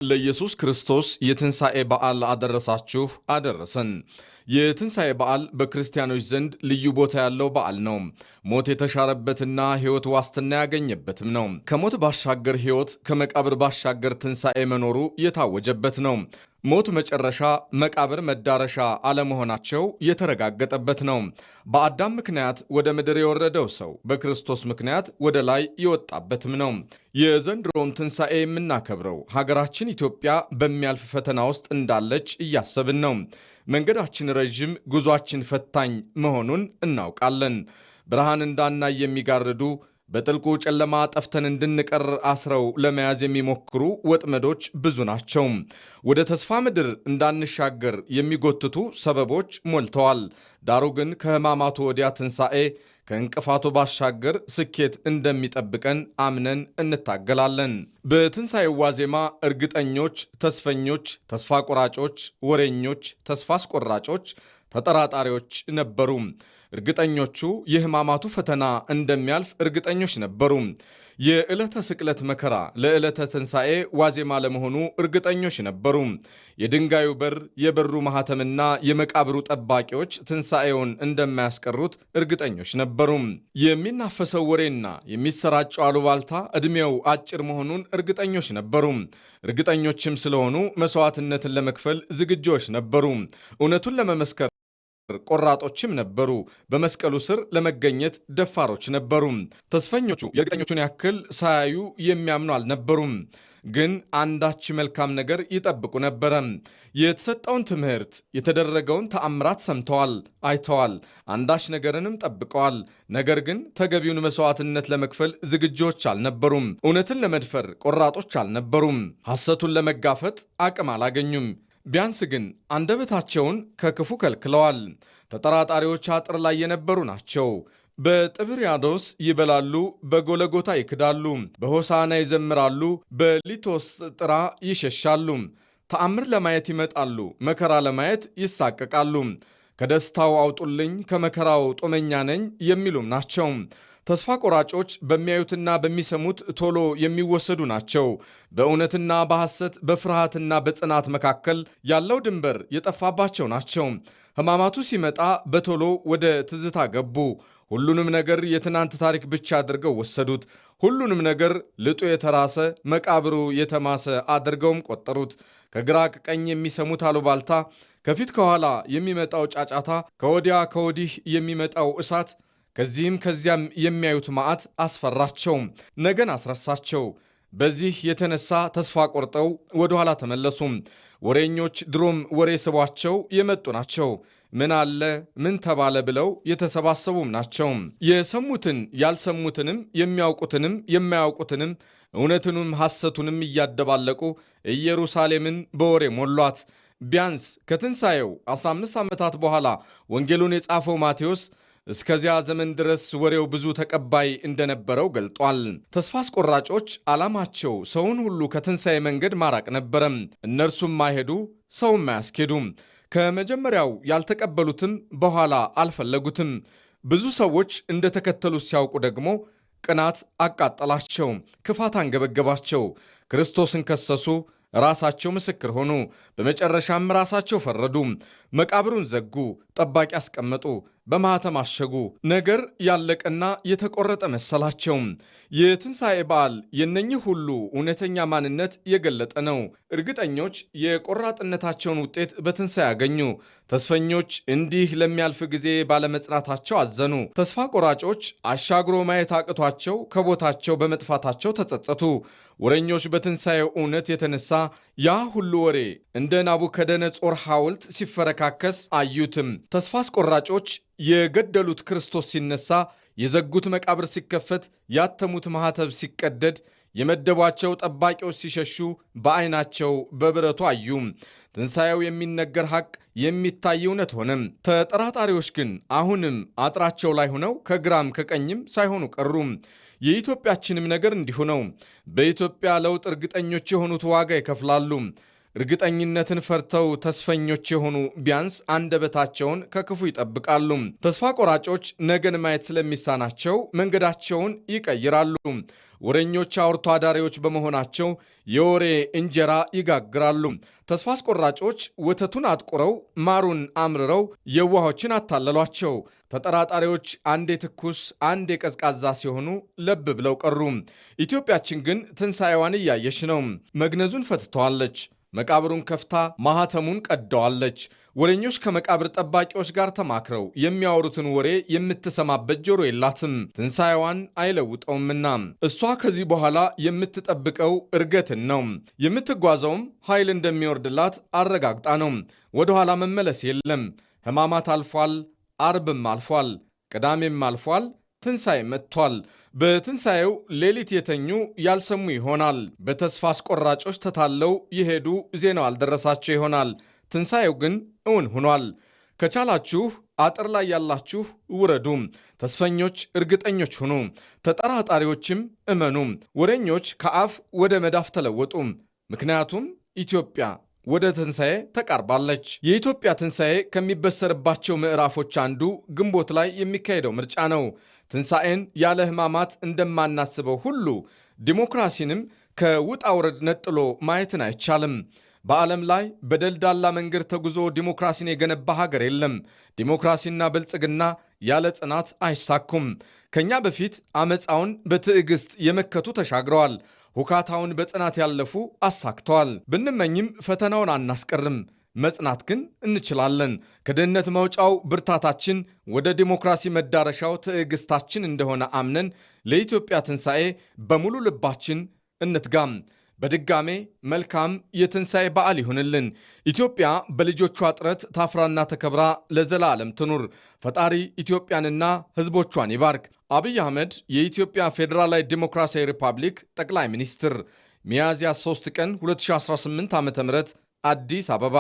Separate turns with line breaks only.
ለኢየሱስ ክርስቶስ የትንሣኤ በዓል አደረሳችሁ አደረሰን። የትንሣኤ በዓል በክርስቲያኖች ዘንድ ልዩ ቦታ ያለው በዓል ነው። ሞት የተሻረበትና ሕይወት ዋስትና ያገኘበትም ነው። ከሞት ባሻገር ሕይወት፣ ከመቃብር ባሻገር ትንሣኤ መኖሩ የታወጀበት ነው። ሞት መጨረሻ፣ መቃብር መዳረሻ አለመሆናቸው የተረጋገጠበት ነው። በአዳም ምክንያት ወደ ምድር የወረደው ሰው በክርስቶስ ምክንያት ወደ ላይ የወጣበትም ነው። የዘንድሮውን ትንሣኤ የምናከብረው ሀገራችን ኢትዮጵያ በሚያልፍ ፈተና ውስጥ እንዳለች እያሰብን ነው። መንገዳችን ረዥም፣ ጉዟችን ፈታኝ መሆኑን እናውቃለን። ብርሃን እንዳናይ የሚጋርዱ በጥልቁ ጨለማ ጠፍተን እንድንቀር አስረው ለመያዝ የሚሞክሩ ወጥመዶች ብዙ ናቸው። ወደ ተስፋ ምድር እንዳንሻገር የሚጎትቱ ሰበቦች ሞልተዋል። ዳሩ ግን ከሕማማቱ ወዲያ ትንሣኤ፣ ከእንቅፋቱ ባሻገር ስኬት እንደሚጠብቀን አምነን እንታገላለን። በትንሣኤው ዋዜማ እርግጠኞች፣ ተስፈኞች፣ ተስፋ ቆራጮች፣ ወሬኞች፣ ተስፋ አስቆራጮች፣ ተጠራጣሪዎች ነበሩ። እርግጠኞቹ የሕማማቱ ፈተና እንደሚያልፍ እርግጠኞች ነበሩ። የዕለተ ስቅለት መከራ ለዕለተ ትንሣኤ ዋዜማ ለመሆኑ እርግጠኞች ነበሩ። የድንጋዩ በር፣ የበሩ ማኅተምና የመቃብሩ ጠባቂዎች ትንሣኤውን እንደማያስቀሩት እርግጠኞች ነበሩ። የሚናፈሰው ወሬና የሚሰራጨው አሉባልታ ዕድሜው አጭር መሆኑን እርግጠኞች ነበሩ። እርግጠኞችም ስለሆኑ መሥዋዕትነትን ለመክፈል ዝግጆች ነበሩ። እውነቱን ለመመስከር ቆራጦችም ነበሩ። በመስቀሉ ስር ለመገኘት ደፋሮች ነበሩ። ተስፈኞቹ የእርግጠኞቹን ያክል ሳያዩ የሚያምኑ አልነበሩም። ግን አንዳች መልካም ነገር ይጠብቁ ነበረ። የተሰጠውን ትምህርት፣ የተደረገውን ተአምራት ሰምተዋል፣ አይተዋል። አንዳች ነገርንም ጠብቀዋል። ነገር ግን ተገቢውን መሥዋዕትነት ለመክፈል ዝግጆች አልነበሩም። እውነትን ለመድፈር ቆራጦች አልነበሩም። ሐሰቱን ለመጋፈጥ አቅም አላገኙም። ቢያንስ ግን አንደበታቸውን ከክፉ ከልክለዋል። ተጠራጣሪዎች አጥር ላይ የነበሩ ናቸው። በጥብርያዶስ ይበላሉ፣ በጎለጎታ ይክዳሉ፣ በሆሳና ይዘምራሉ፣ በሊቶስጥራ ይሸሻሉ። ተአምር ለማየት ይመጣሉ፣ መከራ ለማየት ይሳቀቃሉ። ከደስታው አውጡልኝ፣ ከመከራው ጦመኛ ነኝ የሚሉም ናቸው። ተስፋ ቆራጮች በሚያዩትና በሚሰሙት ቶሎ የሚወሰዱ ናቸው። በእውነትና በሐሰት፣ በፍርሃትና በጽናት መካከል ያለው ድንበር የጠፋባቸው ናቸው። ሕማማቱ ሲመጣ በቶሎ ወደ ትዝታ ገቡ። ሁሉንም ነገር የትናንት ታሪክ ብቻ አድርገው ወሰዱት። ሁሉንም ነገር ልጡ የተራሰ መቃብሩ የተማሰ አድርገውም ቆጠሩት። ከግራ ከቀኝ የሚሰሙት አሉባልታ፣ ከፊት ከኋላ የሚመጣው ጫጫታ፣ ከወዲያ ከወዲህ የሚመጣው እሳት፣ ከዚህም ከዚያም የሚያዩት መዓት አስፈራቸው፣ ነገን አስረሳቸው። በዚህ የተነሳ ተስፋ ቆርጠው ወደ ኋላ ተመለሱ። ወሬኞች ድሮም ወሬ ስቧቸው የመጡ ናቸው። ምን አለ ምን ተባለ ብለው የተሰባሰቡም ናቸው። የሰሙትን ያልሰሙትንም የሚያውቁትንም የማያውቁትንም እውነትንም ሐሰቱንም እያደባለቁ ኢየሩሳሌምን በወሬ ሞሏት። ቢያንስ ከትንሣኤው 15 ዓመታት በኋላ ወንጌሉን የጻፈው ማቴዎስ እስከዚያ ዘመን ድረስ ወሬው ብዙ ተቀባይ እንደነበረው ገልጧል። ተስፋ አስቆራጮች ዓላማቸው ሰውን ሁሉ ከትንሣኤ መንገድ ማራቅ ነበረም። እነርሱም ማይሄዱ ሰውም አያስኬዱም። ከመጀመሪያው ያልተቀበሉትም በኋላ አልፈለጉትም። ብዙ ሰዎች እንደተከተሉት ሲያውቁ ደግሞ ቅናት አቃጠላቸው፣ ክፋት አንገበገባቸው። ክርስቶስን ከሰሱ፣ ራሳቸው ምስክር ሆኑ። በመጨረሻም ራሳቸው ፈረዱ። መቃብሩን ዘጉ፣ ጠባቂ አስቀመጡ፣ በማኅተም አሸጉ። ነገር ያለቀና የተቆረጠ መሰላቸው። የትንሣኤ በዓል የነኚህ ሁሉ እውነተኛ ማንነት የገለጠ ነው። እርግጠኞች የቆራጥነታቸውን ውጤት በትንሣኤ ያገኙ። ተስፈኞች እንዲህ ለሚያልፍ ጊዜ ባለመጽናታቸው አዘኑ። ተስፋ ቆራጮች አሻግሮ ማየት አቅቷቸው ከቦታቸው በመጥፋታቸው ተጸጸቱ። ወሬኞች በትንሣኤው እውነት የተነሳ ያ ሁሉ ወሬ እንደ ናቡከደነጾር ሐውልት ሲፈረካከስ አዩትም። ተስፋ አስቆራጮች የገደሉት ክርስቶስ ሲነሳ፣ የዘጉት መቃብር ሲከፈት፣ ያተሙት ማኅተብ ሲቀደድ፣ የመደቧቸው ጠባቂዎች ሲሸሹ በዐይናቸው በብረቱ አዩ። ትንሣኤው የሚነገር ሐቅ የሚታይ እውነት ሆነም። ተጠራጣሪዎች ግን አሁንም አጥራቸው ላይ ሆነው ከግራም ከቀኝም ሳይሆኑ ቀሩም። የኢትዮጵያችንም ነገር እንዲሁ ነው። በኢትዮጵያ ለውጥ እርግጠኞች የሆኑት ዋጋ ይከፍላሉ። እርግጠኝነትን ፈርተው ተስፈኞች የሆኑ ቢያንስ አንደበታቸውን ከክፉ ይጠብቃሉ። ተስፋ ቆራጮች ነገን ማየት ስለሚሳናቸው መንገዳቸውን ይቀይራሉ። ወሬኞች አውርቶ አዳሪዎች በመሆናቸው የወሬ እንጀራ ይጋግራሉ። ተስፋ አስቆራጮች ወተቱን አጥቁረው ማሩን አምርረው የዋሆችን አታለሏቸው። ተጠራጣሪዎች አንዴ ትኩስ አንዴ ቀዝቃዛ ሲሆኑ ለብ ብለው ቀሩ። ኢትዮጵያችን ግን ትንሣኤዋን እያየች ነው። መግነዙን ፈትተዋለች። መቃብሩን ከፍታ ማህተሙን ቀደዋለች። ወሬኞች ከመቃብር ጠባቂዎች ጋር ተማክረው የሚያወሩትን ወሬ የምትሰማበት ጆሮ የላትም። ትንሣኤዋን አይለውጠውምና እሷ ከዚህ በኋላ የምትጠብቀው እርገትን ነው። የምትጓዘውም ኃይል እንደሚወርድላት አረጋግጣ ነው። ወደ ኋላ መመለስ የለም። ሕማማት አልፏል። አርብም አልፏል። ቅዳሜም አልፏል። ትንሣኤ መጥቷል። በትንሣኤው ሌሊት የተኙ ያልሰሙ ይሆናል። በተስፋ አስቆራጮች ተታለው የሄዱ ዜናው አልደረሳቸው ይሆናል። ትንሣኤው ግን እውን ሆኗል። ከቻላችሁ አጥር ላይ ያላችሁ ውረዱ። ተስፈኞች እርግጠኞች ሁኑ። ተጠራጣሪዎችም እመኑ። ወሬኞች ከአፍ ወደ መዳፍ ተለወጡ። ምክንያቱም ኢትዮጵያ ወደ ትንሣኤ ተቃርባለች። የኢትዮጵያ ትንሣኤ ከሚበሰርባቸው ምዕራፎች አንዱ ግንቦት ላይ የሚካሄደው ምርጫ ነው። ትንሣኤን ያለ ሕማማት እንደማናስበው ሁሉ ዲሞክራሲንም ከውጣ ውረድ ነጥሎ ማየትን አይቻልም። በዓለም ላይ በደልዳላ መንገድ ተጉዞ ዲሞክራሲን የገነባ ሀገር የለም። ዲሞክራሲና ብልጽግና ያለ ጽናት አይሳኩም። ከኛ በፊት አመፃውን በትዕግስት የመከቱ ተሻግረዋል። ሁካታውን በጽናት ያለፉ አሳክተዋል። ብንመኝም ፈተናውን አናስቀርም። መጽናት ግን እንችላለን። ከድህነት መውጫው ብርታታችን፣ ወደ ዲሞክራሲ መዳረሻው ትዕግስታችን እንደሆነ አምነን ለኢትዮጵያ ትንሣኤ በሙሉ ልባችን እንትጋም። በድጋሜ መልካም የትንሣኤ በዓል ይሁንልን። ኢትዮጵያ በልጆቿ ጥረት ታፍራና ተከብራ ለዘላለም ትኑር። ፈጣሪ ኢትዮጵያንና ሕዝቦቿን ይባርክ። አብይ አህመድ የኢትዮጵያ ፌዴራላዊ ዲሞክራሲያዊ ሪፐብሊክ ጠቅላይ ሚኒስትር ሚያዝያ 3 ቀን 2018 ዓ.ም አዲስ አበባ